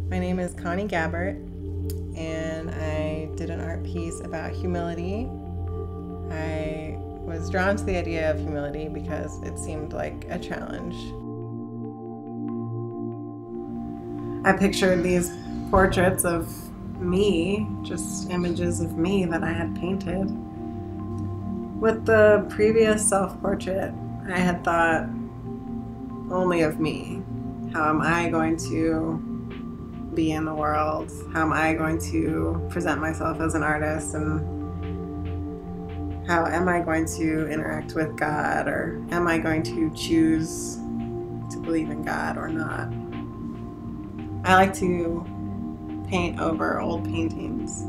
My name is Connie Gabbert, and I did an art piece about humility. I was drawn to the idea of humility because it seemed like a challenge. I pictured these portraits of me, just images of me that I had painted. With the previous self-portrait, I had thought only of me. How am I going to be in the world? How am I going to present myself as an artist? And how am I going to interact with God? Or am I going to choose to believe in God or not? I like to paint over old paintings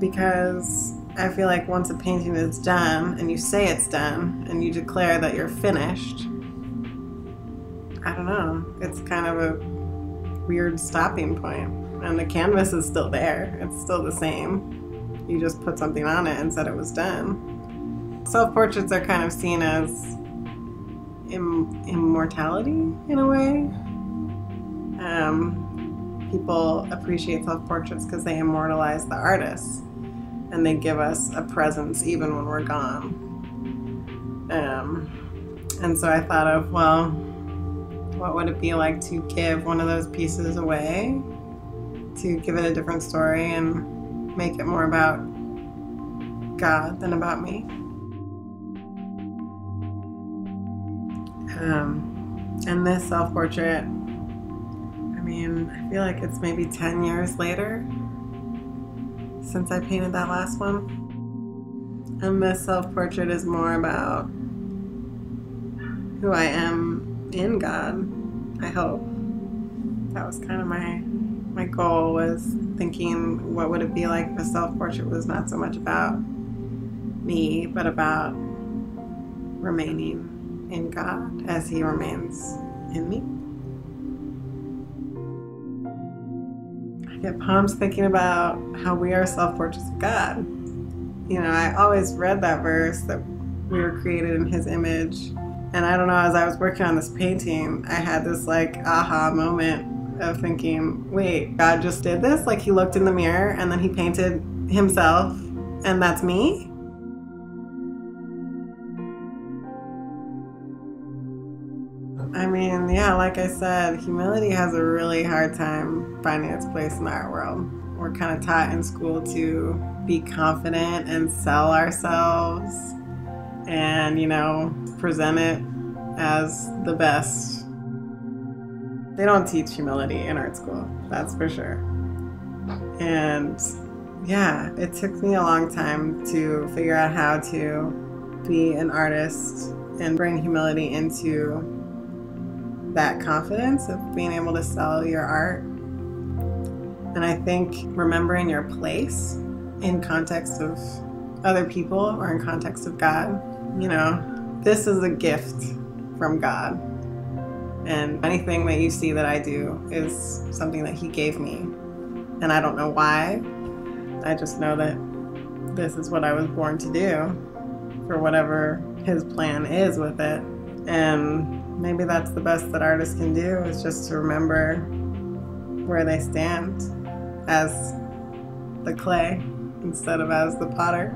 because I feel like once a painting is done and you say it's done and you declare that you're finished, I don't know, it's kind of a weird stopping point. And the canvas is still there. It's still the same. You just put something on it and said it was done. Self-portraits are kind of seen as immortality in a way. People appreciate self-portraits because they immortalize the artist and they give us a presence even when we're gone. And so I thought of, well, what would it be like to give one of those pieces away, to give it a different story and make it more about God than about me? And this self-portrait, I feel like it's maybe 10 years later since I painted that last one. And this self-portrait is more about who I am in God, I hope. That was kind of my goal, was thinking what would it be like if a self-portrait was not so much about me, but about remaining in God as He remains in me. I get pumped thinking about how we are self-portraits of God. You know, I always read that verse that we were created in His image. And I don't know, as I was working on this painting, I had this like aha moment of thinking, wait, God just did this? Like He looked in the mirror and then He painted Himself, and that's me? Yeah, like I said, humility has a really hard time finding its place in the art world. We're kind of taught in school to be confident and sell ourselves and, present it as the best. They don't teach humility in art school, that's for sure. And yeah, it took me a long time to figure out how to be an artist and bring humility into that confidence of being able to sell your art. And I think remembering your place in context of other people or in context of God, this is a gift from God. And anything that you see that I do is something that He gave me. And I don't know why. I just know that this is what I was born to do for whatever His plan is with it. And maybe that's the best that artists can do, is just to remember where they stand as the clay instead of as the potter.